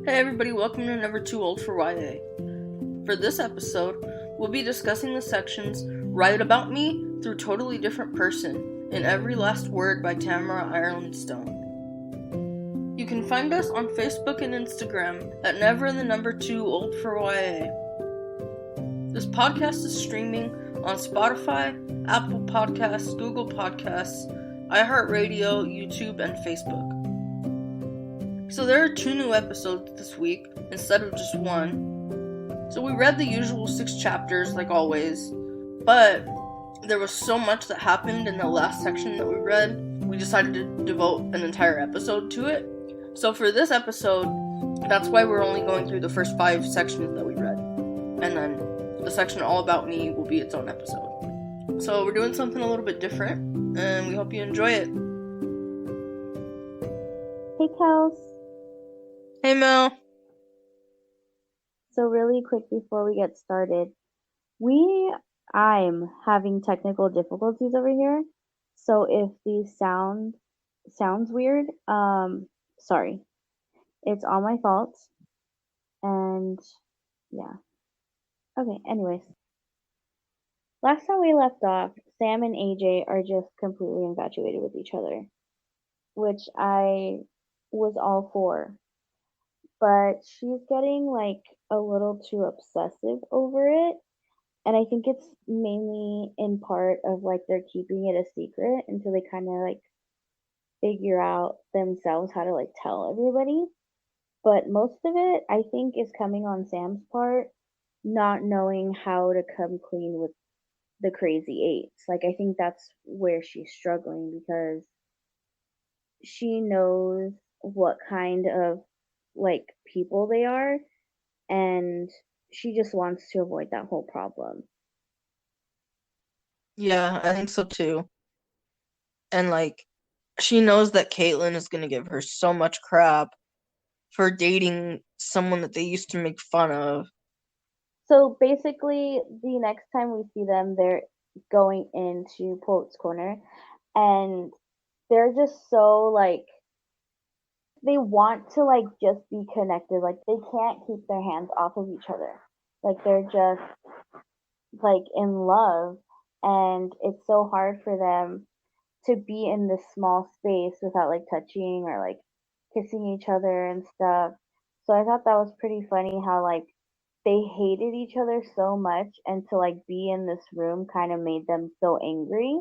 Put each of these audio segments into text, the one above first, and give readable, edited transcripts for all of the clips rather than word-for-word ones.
Hey everybody, welcome to Never Too Old for YA. For this episode, we'll be discussing the sections Write About Me through Totally Different Person and Every Last Word by Tamara Ireland Stone. You can find us on Facebook and Instagram at Never Too Old for YA. This podcast is streaming on Spotify, Apple Podcasts, Google Podcasts, iHeartRadio, YouTube, and Facebook. So there are 2 new episodes this week instead of just 1. So we read the usual 6 chapters like always, but there was so much that happened in the last section that we read, we decided to devote an entire episode to it. So for this episode, that's why we're only going through the first 5 sections that we read. And then the section all about me will be its own episode. So we're doing something a little bit different, and we hope you enjoy it. Hey, Kels. Hey, Mel. So really quick before we get started, I'm having technical difficulties over here. So if the sounds weird, sorry. It's all my fault. And yeah. Okay, anyways. Last time we left off, Sam and AJ are just completely infatuated with each other, which I was all for. But she's getting like a little too obsessive over it. And I think it's mainly in part of like they're keeping it a secret until they kind of like figure out themselves how to like tell everybody. But most of it, I think, is coming on Sam's part, not knowing how to come clean with the crazy eights. Like, I think that's where she's struggling because she knows what kind of like people they are, and she just wants to avoid that whole problem. Yeah, I think so too. And like, she knows that Caitlyn is gonna give her so much crap for dating someone that they used to make fun of. So basically, the next time we see them, they're going into Quotes Corner, and they're just so like they want to like just be connected. Like they can't keep their hands off of each other. Like they're just like in love, and it's so hard for them to be in this small space without like touching or like kissing each other and stuff. So I thought that was pretty funny how like they hated each other so much, and to like be in this room kind of made them so angry,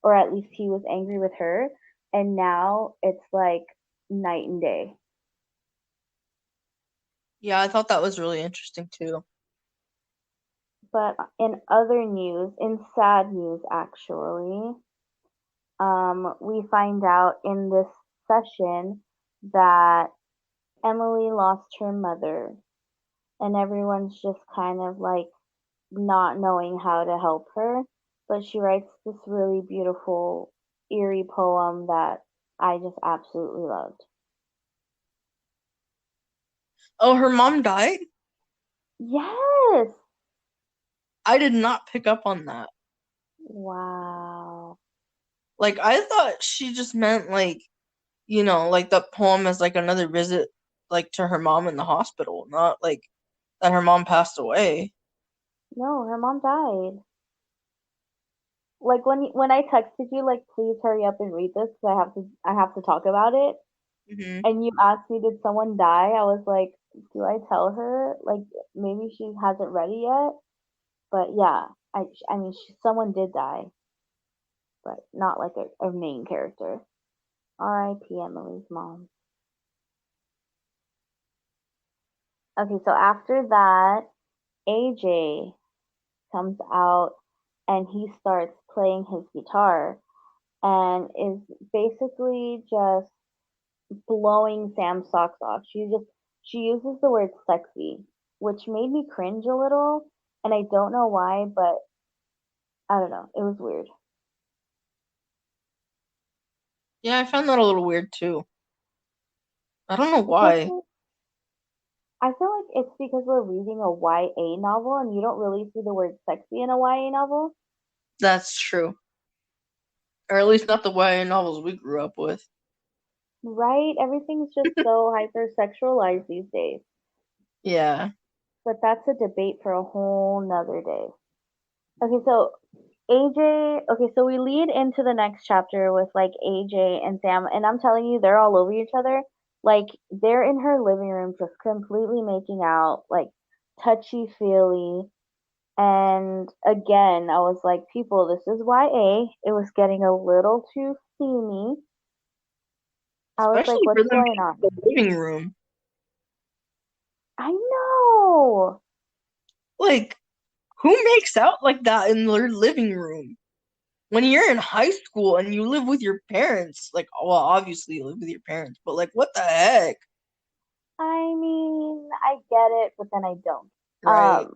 or at least he was angry with her, and now it's like night and day. Yeah, I thought that was really interesting too. But in other news, in sad news actually, we find out in this session that Emily lost her mother, and everyone's just kind of like not knowing how to help her. But she writes this really beautiful, eerie poem that I just absolutely loved. Oh, her mom died? Yes! I did not pick up on that. Wow. Like, I thought she just meant like, like the poem as like another visit like to her mom in the hospital, not like that her mom passed away. No, her mom died. Like when I texted you like please hurry up and read this because I have to talk about it, Hmm. and you asked me did someone die, I was like, do I tell her? Like maybe she hasn't read it yet. But yeah, I mean someone did die, but not like a main character. R.I.P. Emily's mom. Okay, so after that, AJ comes out and he starts playing his guitar and is basically just blowing Sam's socks off. She uses the word sexy, which made me cringe a little, and I don't know why, but I don't know. It was weird. Yeah, I found that a little weird too. I don't know why. Especially, I feel like it's because we're reading a YA novel and you don't really see the word sexy in a YA novel. That's true. Or at least not the YA novels we grew up with. Right? Everything's just so hypersexualized these days. Yeah. But that's a debate for a whole nother day. Okay, so AJ, okay, so we lead into the next chapter with like AJ and Sam, and I'm telling you, they're all over each other. Like, they're in her living room just completely making out, like, touchy feely. And again, I was like, people, this is YA. It was getting a little too steamy. I was like, Especially for what's them going being in on? the living room. I know. Like, who makes out like that in their living room? When you're in high school and you live with your parents, like, well, obviously you live with your parents, but like, what the heck? I mean, I get it, but then I don't. Right.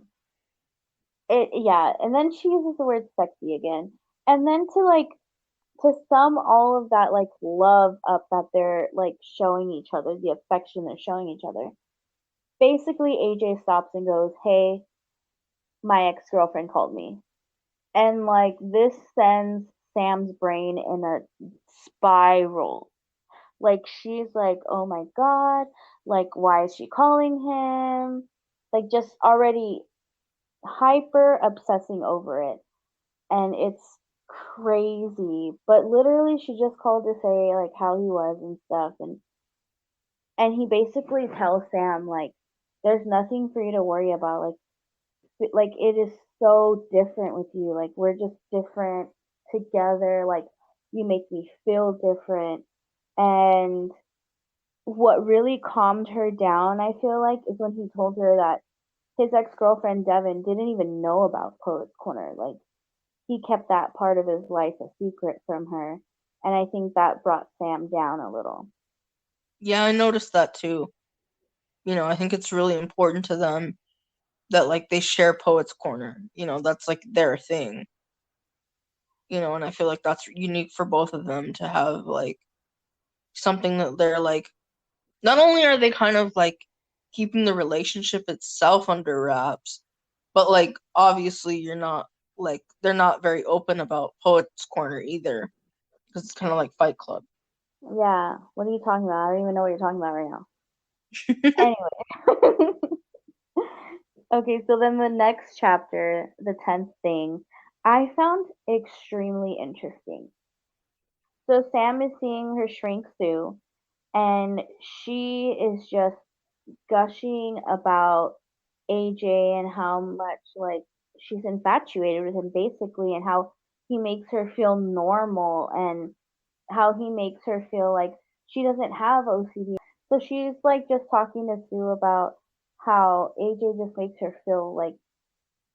Yeah, and then she uses the word sexy again. And then to sum all of that like love up that they're like showing each other, the affection they're showing each other. Basically AJ stops and goes, "Hey, my ex-girlfriend called me." And like this sends Sam's brain in a spiral. Like she's like, "Oh my god, like why is she calling him?" Like just already hyper obsessing over it. And it's crazy. But literally she just called to say like how he was and stuff, and he basically tells Sam like there's nothing for you to worry about. Like it is so different with you. Like we're just different together. Like you make me feel different. And what really calmed her down, I feel like, is when he told her that his ex-girlfriend Devin didn't even know about Poets Corner. Like he kept that part of his life a secret from her. And I think that brought Sam down a little. Yeah, I noticed that too. I think it's really important to them that like they share Poets Corner. That's like their thing. And I feel like that's unique for both of them to have like something that they're like not only are they kind of like keeping the relationship itself under wraps, but like obviously you're not like they're not very open about Poets Corner either because it's kind of like Fight Club. Yeah, what are you talking about? I don't even know what you're talking about right now. Anyway. Okay, so then the next chapter, the 10th thing, I found extremely interesting. So Sam is seeing her shrink Sue, and she is just gushing about AJ and how much like she's infatuated with him basically, and how he makes her feel normal, and how he makes her feel like she doesn't have OCD. So she's like just talking to Sue about how AJ just makes her feel like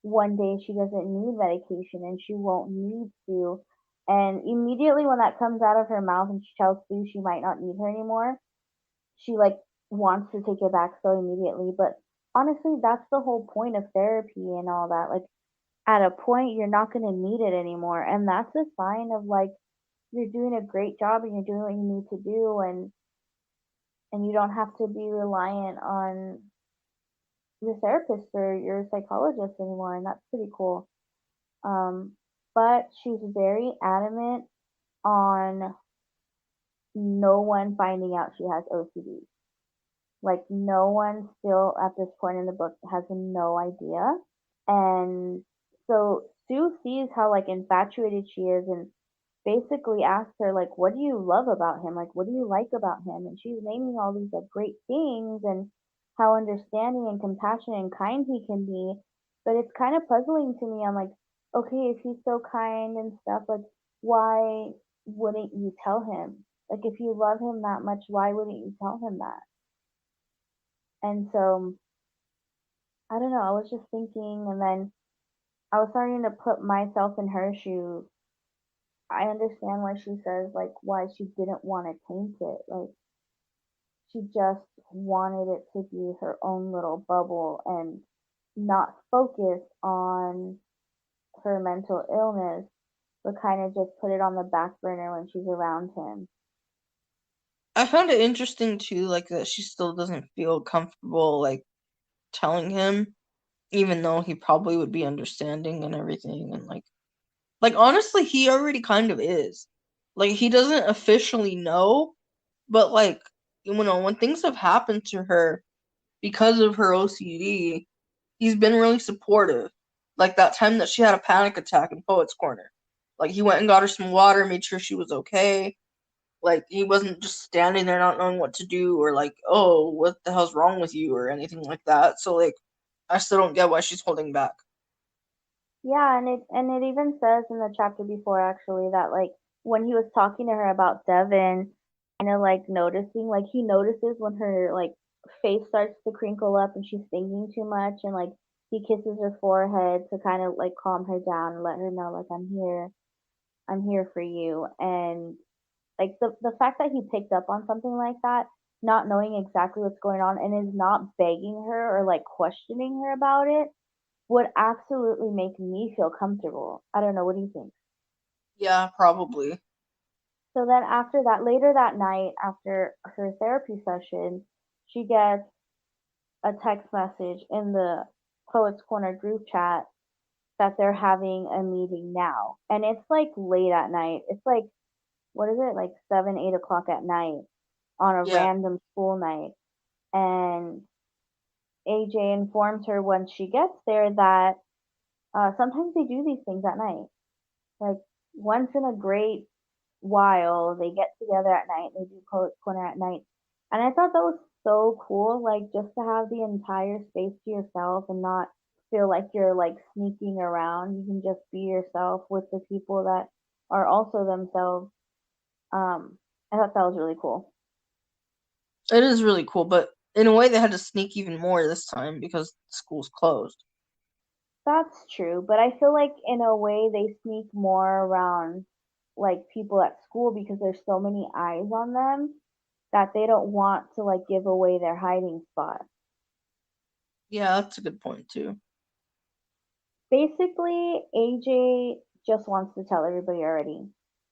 one day she doesn't need medication and she won't need to. And immediately when that comes out of her mouth and she tells Sue she might not need her anymore, she like wants to take it back so immediately. But honestly, that's the whole point of therapy and all that. Like at a point you're not going to need it anymore, and that's a sign of like you're doing a great job and you're doing what you need to do, and you don't have to be reliant on your therapist or your psychologist anymore, and that's pretty cool. Um, but she's very adamant on no one finding out she has OCD. Like no one still at this point in the book has no idea. And so Sue sees how like infatuated she is and basically asks her like what do you love about him? Like what do you like about him? And she's naming all these like great things and how understanding and compassionate and kind he can be. But it's kind of puzzling to me. I'm like, okay, if he's so kind and stuff, like why wouldn't you tell him? Like if you love him that much, why wouldn't you tell him that? And so I don't know, I was just thinking, and then I was starting to put myself in her shoes. I understand why she says like why she didn't want to taint it. Like she just wanted it to be her own little bubble and not focus on her mental illness, but kind of just put it on the back burner when she's around him. I found it interesting too, like that she still doesn't feel comfortable like telling him, even though he probably would be understanding and everything, and like honestly, he already kind of is. Like he doesn't officially know, But like, when things have happened to her because of her OCD, he's been really supportive. Like that time that she had a panic attack in Poet's Corner. Like he went and got her some water, made sure she was okay. Like he wasn't just standing there not knowing what to do or like, oh, what the hell's wrong with you or anything like that. So like I still don't get why she's holding back. Yeah, and it even says in the chapter before actually that like when he was talking to her about Devin, kind of like noticing like he notices when her like face starts to crinkle up and she's thinking too much and like he kisses her forehead to kind of like calm her down and let her know like I'm here for you. And like the fact that he picked up on something like that, not knowing exactly what's going on and is not begging her or like questioning her about it would absolutely make me feel comfortable. I don't know, what do you think? Yeah, probably. So then after that, later that night, after her therapy session, she gets a text message in the Poets Corner group chat that they're having a meeting now. And it's like late at night. It's like, what is it, like 7, 8 o'clock at night on a Yeah. random school night. And AJ informs her when she gets there that sometimes they do these things at night. Like once in a great while, they get together at night. They do Poets Corner at night, and I thought that was so cool. Like just to have the entire space to yourself and not feel like you're like sneaking around. You can just be yourself with the people that are also themselves. I thought that was really cool. It is really cool, but in a way they had to sneak even more this time because school's closed. That's true, but I feel like in a way they sneak more around like people at school because there's so many eyes on them that they don't want to like give away their hiding spot. Yeah, that's a good point too. Basically, AJ just wants to tell everybody already.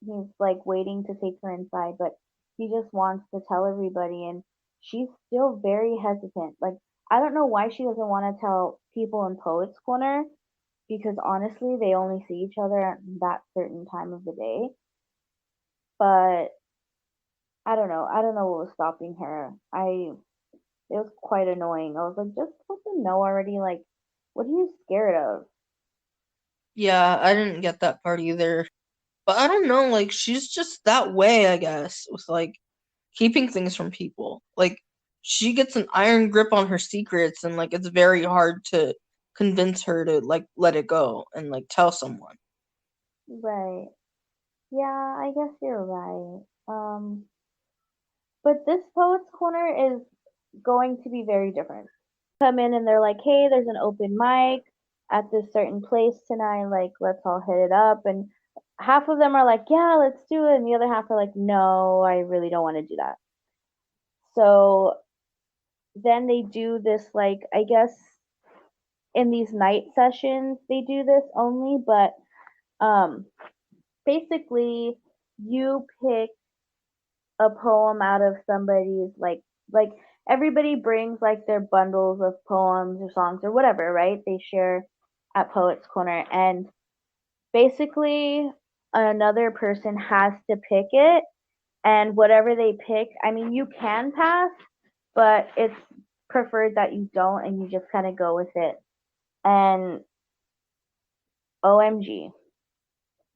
He's like waiting to take her inside, but he just wants to tell everybody, and she's still very hesitant. Like, I don't know why she doesn't want to tell people in Poets Corner because honestly, they only see each other at that certain time of the day. But I don't know. I don't know what was stopping her. It was quite annoying. I was like, just let them know already. Like, what are you scared of? Yeah, I didn't get that part either. But I don't know, like she's just that way, I guess, with like keeping things from people. Like she gets an iron grip on her secrets and like it's very hard to convince her to like let it go and like tell someone. Right. Yeah, I guess you're right. But this Poets Corner is going to be very different. Come in and they're like, hey, there's an open mic at this certain place tonight. Like, let's all hit it up. And half of them are like, yeah, let's do it. And the other half are like, no, I really don't want to do that. So then they do this, like, I guess in these night sessions, they do this only. But um, basically, you pick a poem out of somebody's like everybody brings like their bundles of poems or songs or whatever, right? They share at Poets Corner and basically another person has to pick it and whatever they pick, I mean you can pass, but it's preferred that you don't and you just kind of go with it. And OMG,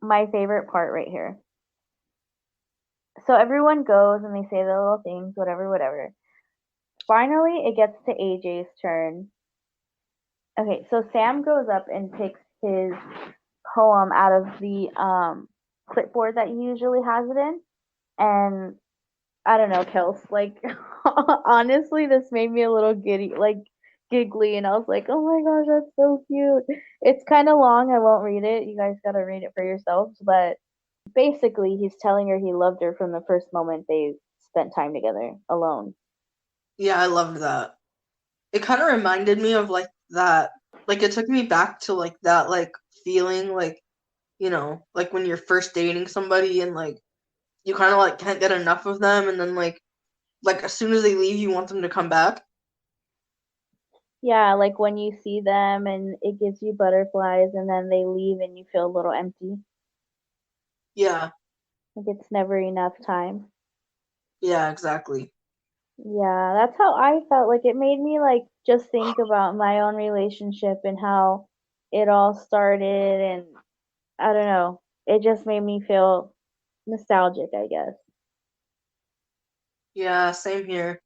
my favorite part right here. So everyone goes and they say the little things, whatever, whatever. Finally, it gets to AJ's turn. Okay, so Sam goes up and picks his poem out of the clipboard that he usually has it in, and I don't know, Kels. Like, honestly, this made me a little giddy, like giggly, and I was like, oh my gosh, that's so cute. It's kind of long. I won't read it. You guys gotta read it for yourselves. But basically, he's telling her he loved her from the first moment they spent time together alone. Yeah, I loved that. It kind of reminded me of like that. Like it took me back to like that like feeling like, like when you're first dating somebody and like you kind of like can't get enough of them and then like as soon as they leave you want them to come back. Yeah, like when you see them and it gives you butterflies and then they leave and you feel a little empty. Yeah. Like it's never enough time. Yeah, exactly. Yeah, that's how I felt. Like it made me like just think about my own relationship and how it all started, and I don't know. It just made me feel nostalgic, I guess. Yeah, same here.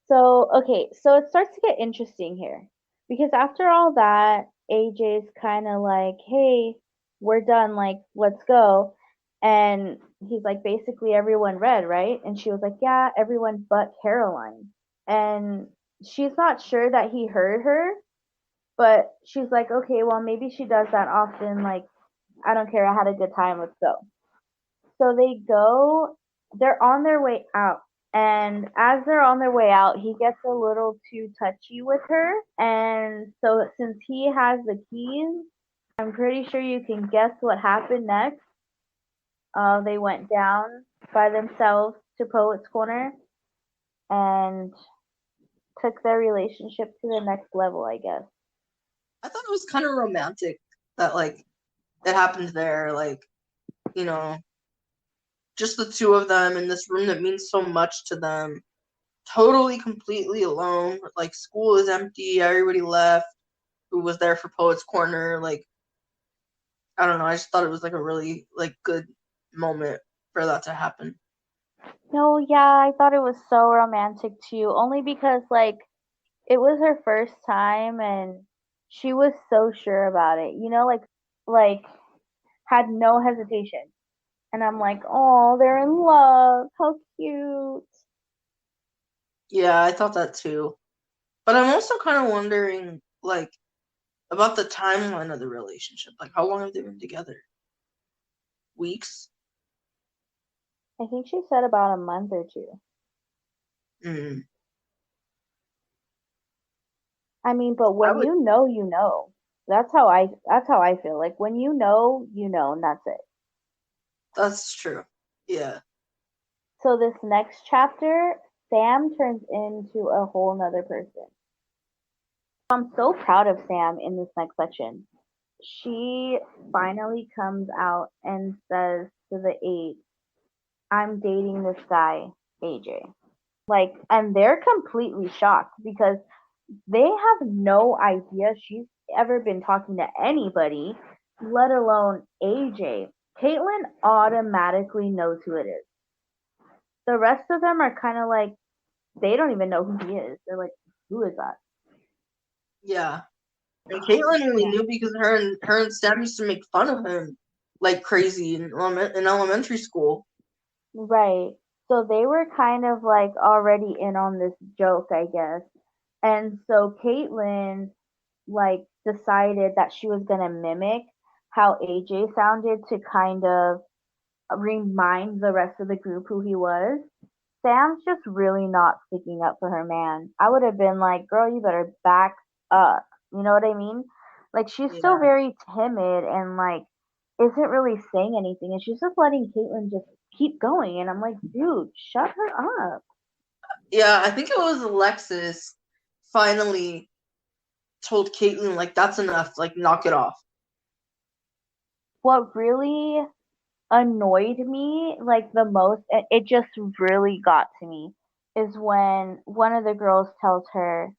So, okay, so it starts to get interesting here. Because after all that, AJ's kind of like, "Hey, we're done, like let's go." And he's like, "Basically everyone read, right?" And she was like, "Yeah, everyone but Caroline." And she's not sure that he heard her, but she's like, "Okay, well maybe she does that often, like I don't care, I had a good time, let's go." So they go, they're on their way out. And as they're on their way out, he gets a little too touchy with her. And so, since he has the keys, I'm pretty sure you can guess what happened next. They went down by themselves to Poet's Corner and took their relationship to the next level, I guess. I thought it was kind of romantic that like it happened there, like, you know, just the two of them in this room that means so much to them. Totally, completely alone. Like school is empty, everybody left who was there for Poets Corner. Like, I don't know, I just thought it was like a really like good moment for that to happen. No, yeah, I thought it was so romantic too, only because, like, it was her first time and she was so sure about it. Like had no hesitation. And I'm like, "Oh, they're in love. How cute." Yeah, I thought that too. But I'm also kind of wondering, like, about the timeline of the relationship. Like, how long have they been together? Weeks? I think she said about a month or two. Mm. I mean, but I when would. you know, you know. That's how I feel. Like when you know, and that's it. That's true. Yeah. So this next chapter, Sam turns into a whole nother person. I'm so proud of Sam in this next section. She finally comes out and says to the eight, "I'm dating this guy, AJ." Like, and they're completely shocked because they have no idea she's ever been talking to anybody, let alone AJ. Caitlin automatically knows who it is. The rest of them are kind of like, they don't even know who he is. They're like, "Who is that?" Yeah. And Caitlin only Yeah. knew because her and Sam used to make fun of him like crazy in elementary school. Right. So they were kind of like already in on this joke, I guess. And so Caitlin like decided that she was gonna mimic how AJ sounded to kind of remind the rest of the group who he was. Sam's just really not sticking up for her man. I would have been like, "Girl, you better back up." You know what I mean? Like she's still Yeah. very timid and like isn't really saying anything, and she's just letting Caitlyn just keep going. And I'm like, "Dude, shut her up." Yeah, I think it was Alexis finally told Caitlin, like, that's enough, like, knock it off. What really annoyed me like the most, it just really got to me, is when one of the girls tells her,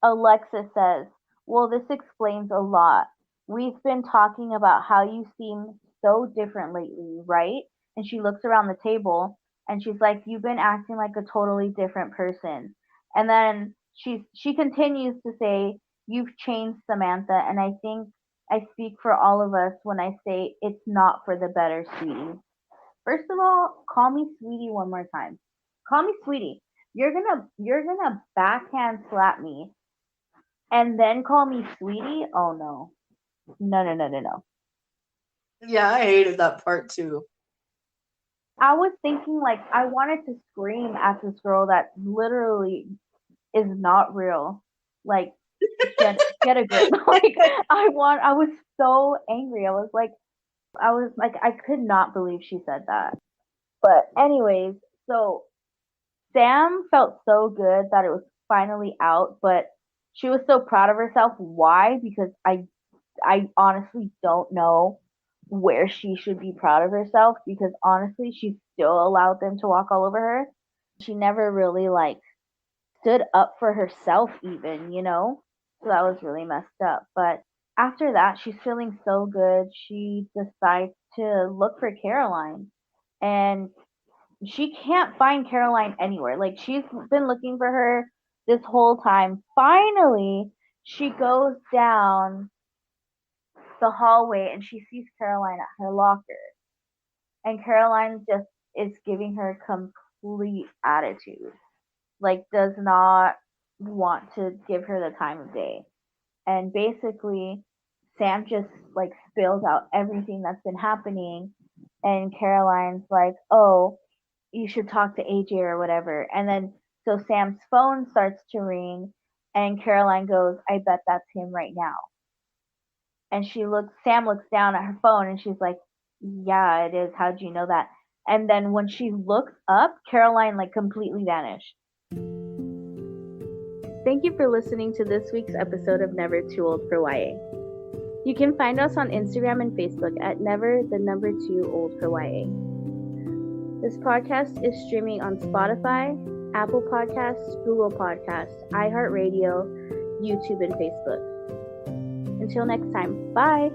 Alexa says, "Well, this explains a lot. We've been talking about how you seem so different lately, right?" And she looks around the table and she's like, "You've been acting like a totally different person." And then she continues to say, "You've changed, Samantha, and I think I speak for all of us when I say it's not for the better, sweetie." First of all, call me sweetie one more time. Call me sweetie. You're gonna backhand slap me and then call me sweetie? Oh no. No, no, no, no, no. Yeah, I hated that part too. I was thinking like I wanted to scream at this girl that literally is not real. Like get a grip. Like I was so angry. I was like I could not believe she said that. But anyways, so Sam felt so good that it was finally out, but she was so proud of herself. Why? Because I honestly don't know. where she should be proud of herself, because honestly, she still allowed them to walk all over her. She never really like stood up for herself even, you know? So that was really messed up. But after that, she's feeling so good. She decides to look for Caroline. And she can't find Caroline anywhere. Like, she's been looking for her this whole time. Finally, she goes down the hallway and she sees Caroline at her locker. And Caroline just is giving her complete attitude. Like, does not want to give her the time of day. And basically, Sam just like spills out everything that's been happening. And Caroline's like, oh, you should talk to AJ or whatever. And then so Sam's phone starts to ring, and Caroline goes, I bet that's him right now. And Sam looks down at her phone and she's like, yeah, it is. How'd you know that? And then when she looks up, Caroline like completely vanished. Thank you for listening to this week's episode of Never Too Old for YA. You can find us on Instagram and Facebook at never2old for YA. This podcast is streaming on Spotify, Apple Podcasts, Google Podcasts, iHeartRadio, YouTube, and Facebook. Until next time, bye!